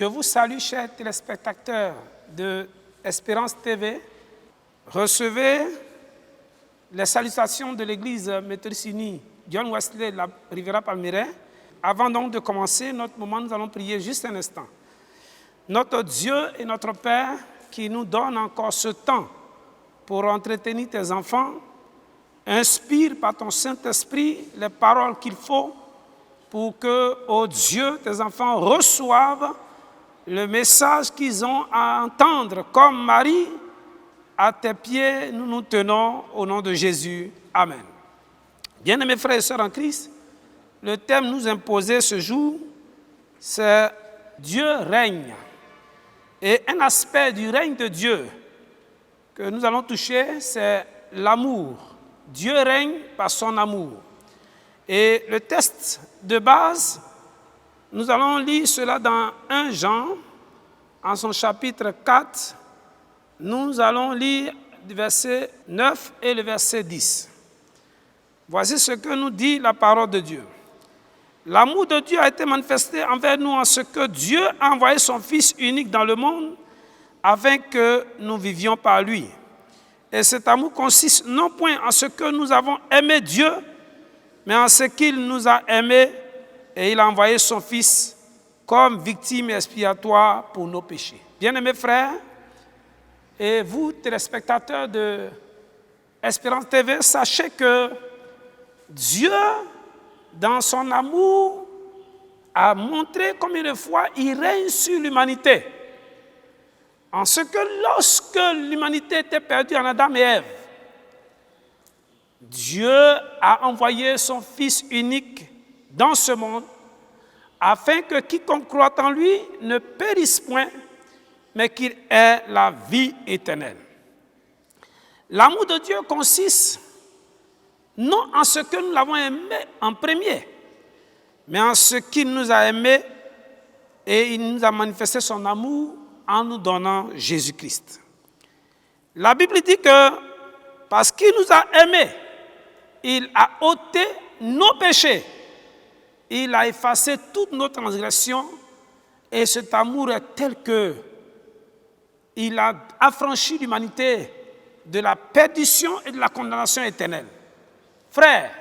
Je vous salue, chers téléspectateurs de Espérance TV. Recevez les salutations de l'église méthodiste unie John Wesley de la Riviera Palmeraie. Avant donc de commencer notre moment, nous allons prier juste un instant. Notre Dieu et notre Père qui nous donne encore ce temps pour entretenir tes enfants, inspire par ton Saint-Esprit les paroles qu'il faut pour que, ô Dieu, tes enfants reçoivent le message qu'ils ont à entendre. Comme Marie, à tes pieds, nous nous tenons au nom de Jésus. Amen. Bien-aimés frères et sœurs en Christ, le thème nous imposé ce jour, c'est Dieu règne. Et un aspect du règne de Dieu que nous allons toucher, c'est l'amour. Dieu règne par son amour. Et le texte de base, nous allons lire cela dans 1 Jean, en son chapitre 4. Nous allons lire le verset 9 et le verset 10. Voici ce que nous dit la parole de Dieu. L'amour de Dieu a été manifesté envers nous en ce que Dieu a envoyé son Fils unique dans le monde afin que nous vivions par lui. Et cet amour consiste non point en ce que nous avons aimé Dieu, mais en ce qu'il nous a aimés et il a envoyé son Fils comme victime expiatoire pour nos péchés. Bien-aimés frères, et vous, téléspectateurs de Espérance TV, sachez que Dieu, dans son amour, a montré combien de fois il règne sur l'humanité. En ce que lorsque l'humanité était perdue en Adam et Ève, Dieu a envoyé son Fils unique dans ce monde afin que quiconque croit en lui ne périsse point, mais qu'il ait la vie éternelle. L'amour de Dieu consiste non en ce que nous l'avons aimé en premier, mais en ce qu'il nous a aimés et il nous a manifesté son amour en nous donnant Jésus-Christ. La Bible dit que parce qu'il nous a aimés, il a ôté nos péchés, il a effacé toutes nos transgressions et cet amour est tel que il a affranchi l'humanité de la perdition et de la condamnation éternelle. Frère,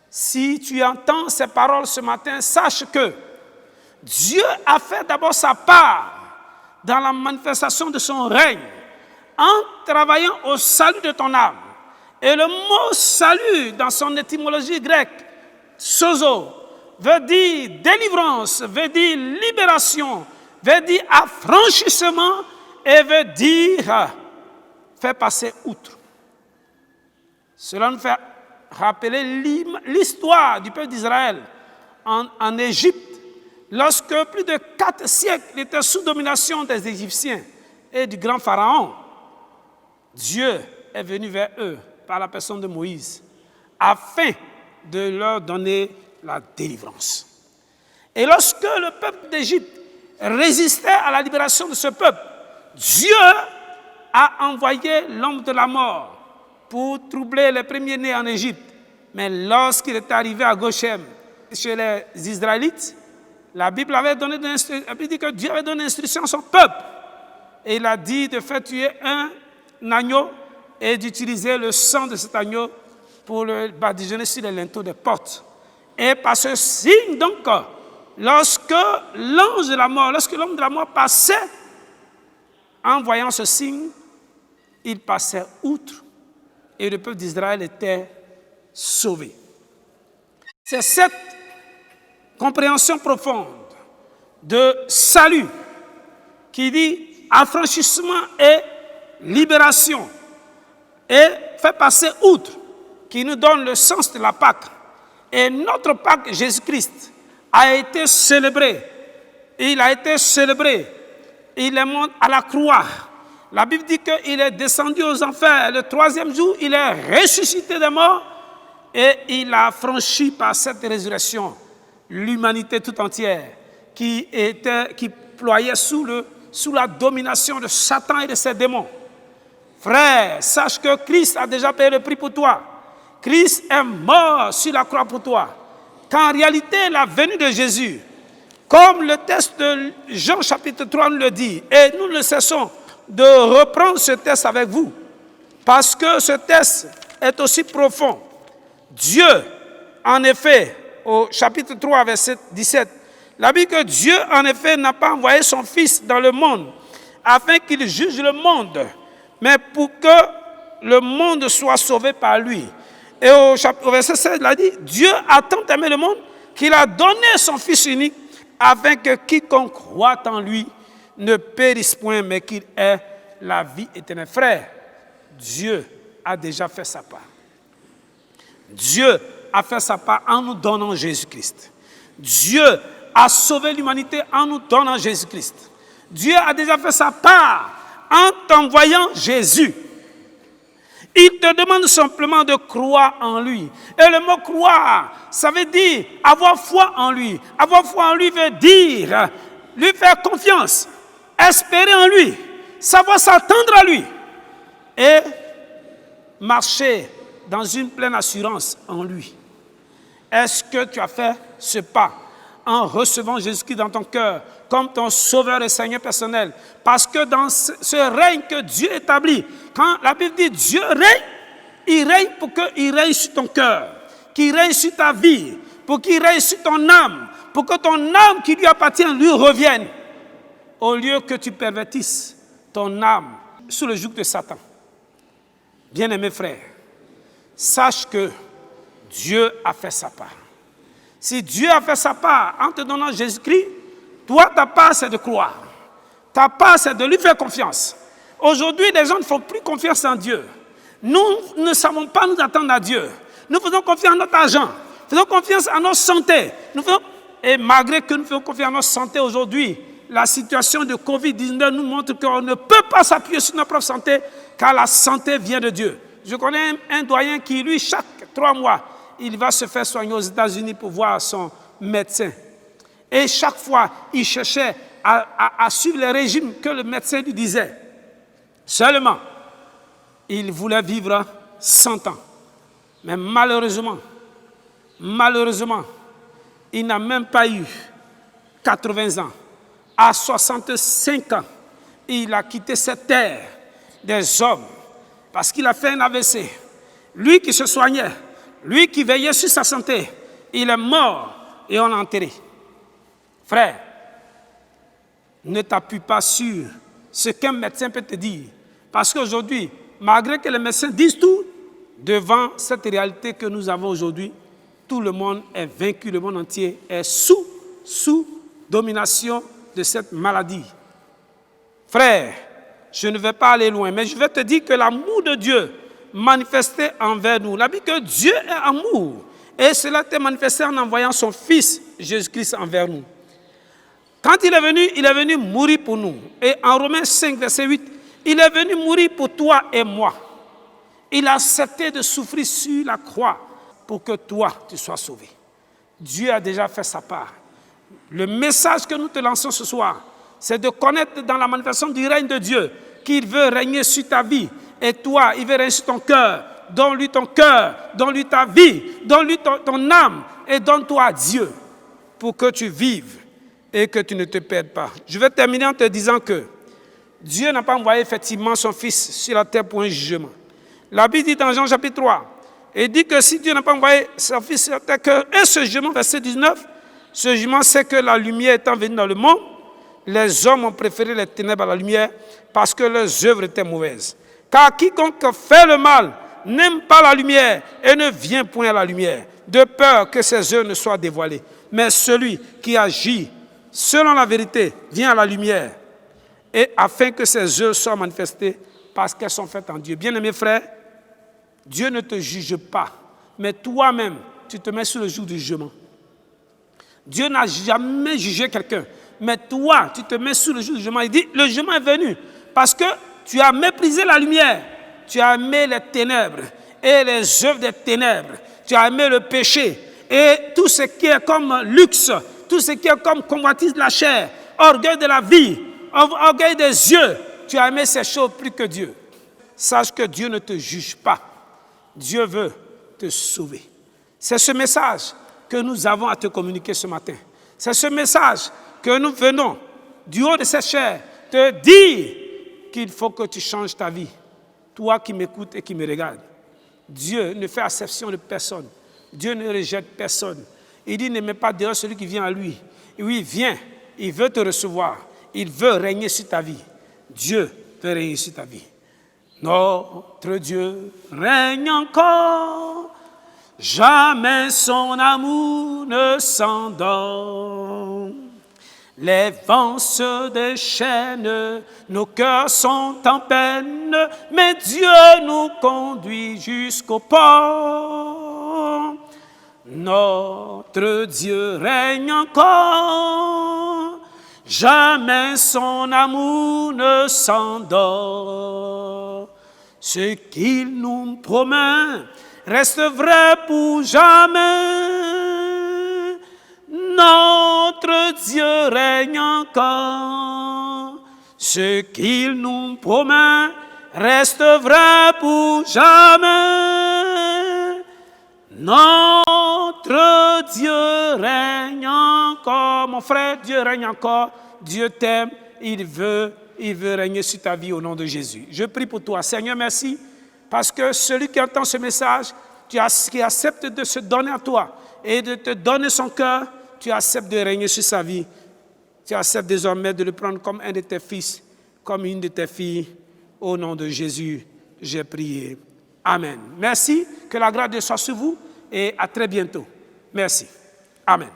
si tu entends ces paroles ce matin, sache que Dieu a fait d'abord sa part dans la manifestation de son règne en travaillant au salut de ton âme. Et le mot salut, dans son étymologie grecque, sozo, veut dire délivrance, veut dire libération, veut dire affranchissement et veut dire faire passer outre. Cela nous fait rappeler l'histoire du peuple d'Israël en Égypte, lorsque plus de 4 siècles il était sous domination des Égyptiens et du grand pharaon. Dieu est venu vers eux par la personne de Moïse afin de leur donner la délivrance. Et lorsque le peuple d'Égypte résistait à la libération de ce peuple, Dieu a envoyé l'homme de la mort pour troubler les premiers-nés en Égypte. Mais lorsqu'il est arrivé à Goshen, chez les Israélites, la Bible dit que Dieu avait donné instruction à son peuple. Et il a dit de faire tuer un agneau et d'utiliser le sang de cet agneau pour le badigeonner sur les linteaux des portes. Et par ce signe, donc, lorsque l'ange de la mort, lorsque l'homme de la mort passait, en voyant ce signe, il passait outre et le peuple d'Israël était sauvé. C'est cette compréhension profonde de salut qui dit affranchissement et libération et fait passer outre qui nous donne le sens de la Pâque. Et notre Pâque, Jésus-Christ, a été célébré. Il a été célébré. Il est mort à la croix. La Bible dit qu'il est descendu aux enfers. Le 3e jour, il est ressuscité des morts et il a franchi par cette résurrection l'humanité tout entière qui ployait sous la domination de Satan et de ses démons. Frère, sache que Christ a déjà payé le prix pour toi. Christ est mort sur la croix pour toi. Qu'en réalité, la venue de Jésus Comme le texte de Jean chapitre 3 nous le dit, et nous ne cessons de reprendre ce texte avec vous, parce que ce texte est aussi profond. Dieu, en effet, au chapitre 3, verset 17, la Bible dit que Dieu, en effet, n'a pas envoyé son Fils dans le monde afin qu'il juge le monde, mais pour que le monde soit sauvé par lui. Et au verset 16, il a dit, Dieu a tant aimé le monde qu'il a donné son Fils unique afin que quiconque croit en lui ne périsse point, mais qu'il ait la vie éternelle. Frère, Dieu a déjà fait sa part. Dieu a fait sa part en nous donnant Jésus-Christ. Dieu a sauvé l'humanité en nous donnant Jésus-Christ. Dieu a déjà fait sa part en t'envoyant Jésus. Il te demande simplement de croire en lui. Et le mot croire, ça veut dire avoir foi en lui. Avoir foi en lui veut dire lui faire confiance, espérer en lui, savoir s'attendre à lui et marcher dans une pleine assurance en lui. Est-ce que tu as fait ce pas en recevant Jésus-Christ dans ton cœur comme ton sauveur et Seigneur personnel? Parce que dans ce règne que Dieu établit, quand la Bible dit Dieu règne, il règne pour qu'il règne sur ton cœur, qu'il règne sur ta vie, pour qu'il règne sur ton âme, pour que ton âme qui lui appartient lui revienne, au lieu que tu pervertisses ton âme sous le joug de Satan. Bien-aimé frère, sache que Dieu a fait sa part. Si Dieu a fait sa part en te donnant Jésus-Christ, toi, ta part, c'est de croire. Ta part, c'est de lui faire confiance. Aujourd'hui, les gens ne font plus confiance en Dieu. Nous ne savons pas nous attendre à Dieu. Nous faisons confiance à notre argent. Nous faisons confiance à notre santé. Et malgré que nous faisons confiance à notre santé aujourd'hui, la situation de Covid-19 nous montre qu'on ne peut pas s'appuyer sur notre propre santé, car la santé vient de Dieu. Je connais un doyen qui, lui, chaque 3 mois, il va se faire soigner aux États-Unis pour voir son médecin. Et chaque fois, il cherchait à suivre les régimes que le médecin lui disait. Seulement, il voulait vivre 100 ans. Mais malheureusement, il n'a même pas eu 80 ans. À 65 ans, il a quitté cette terre des hommes parce qu'il a fait un AVC. Lui qui se soignait, lui qui veillait sur sa santé, il est mort et on l'a enterré. Frère, ne t'appuie pas sur ce qu'un médecin peut te dire. Parce qu'aujourd'hui, malgré que les médecins disent tout, devant cette réalité que nous avons aujourd'hui, tout le monde est vaincu, le monde entier est sous domination de cette maladie. Frère, je ne vais pas aller loin, mais je vais te dire que l'amour de Dieu manifesté envers nous. La Bible dit que Dieu est amour. Et cela t'est manifesté en envoyant son Fils, Jésus-Christ, envers nous. Quand il est venu mourir pour nous. Et en Romains 5, verset 8, il est venu mourir pour toi et moi. Il a accepté de souffrir sur la croix pour que toi, tu sois sauvé. Dieu a déjà fait sa part. Le message que nous te lançons ce soir, c'est de connaître dans la manifestation du règne de Dieu qu'il veut régner sur ta vie. Et toi, il veut régner sur ton cœur. Donne-lui ton cœur, donne-lui ta vie, donne-lui ton âme et donne-toi à Dieu pour que tu vives et que tu ne te perdes pas. Je vais terminer en te disant que Dieu n'a pas envoyé effectivement son Fils sur la terre pour un jugement. La Bible dit dans Jean chapitre 3, il dit que si Dieu n'a pas envoyé son Fils sur la terre, que ce jugement, verset 19, ce jugement, c'est que la lumière étant venue dans le monde, les hommes ont préféré les ténèbres à la lumière parce que leurs œuvres étaient mauvaises. Car quiconque fait le mal n'aime pas la lumière et ne vient point à la lumière, de peur que ses œuvres ne soient dévoilées. Mais celui qui agit selon la vérité vient à la lumière, et afin que ses œuvres soient manifestées parce qu'elles sont faites en Dieu. Bien-aimés frères, Dieu ne te juge pas, mais toi-même, tu te mets sous le joug du jugement. Dieu n'a jamais jugé quelqu'un, mais toi, tu te mets sous le joug du jugement. Il dit, le jugement est venu parce que tu as méprisé la lumière, tu as aimé les ténèbres et les œuvres des ténèbres, tu as aimé le péché et tout ce qui est comme luxe, tout ce qui est comme convoitise de la chair, orgueil de la vie, orgueil des yeux, tu as aimé ces choses plus que Dieu. Sache que Dieu ne te juge pas. Dieu veut te sauver. C'est ce message que nous avons à te communiquer ce matin. C'est ce message que nous venons du haut de cette chair te dire qu'il faut que tu changes ta vie. Toi qui m'écoutes et qui me regardes. Dieu ne fait acception de personne. Dieu ne rejette personne. Il dit ne mets pas dehors celui qui vient à lui. Et oui, viens, il veut te recevoir. Il veut régner sur ta vie. Dieu veut régner sur ta vie. Notre Dieu règne encore. Jamais son amour ne s'endort. Les vents se déchaînent, nos cœurs sont en peine, mais Dieu nous conduit jusqu'au port. Notre Dieu règne encore, jamais son amour ne s'endort. Ce qu'il nous promet reste vrai pour jamais. Notre Dieu règne encore. Ce qu'il nous promet reste vrai pour jamais. Notre Dieu règne encore. Mon frère, Dieu règne encore. Dieu t'aime. Il veut régner sur ta vie au nom de Jésus. Je prie pour toi. Seigneur, merci. Parce que celui qui entend ce message, qui accepte de se donner à toi et de te donner son cœur, tu acceptes de régner sur sa vie. Tu acceptes désormais de le prendre comme un de tes fils, comme une de tes filles. Au nom de Jésus, j'ai prié. Amen. Merci. Que la grâce de Dieu soit sur vous et à très bientôt. Merci. Amen.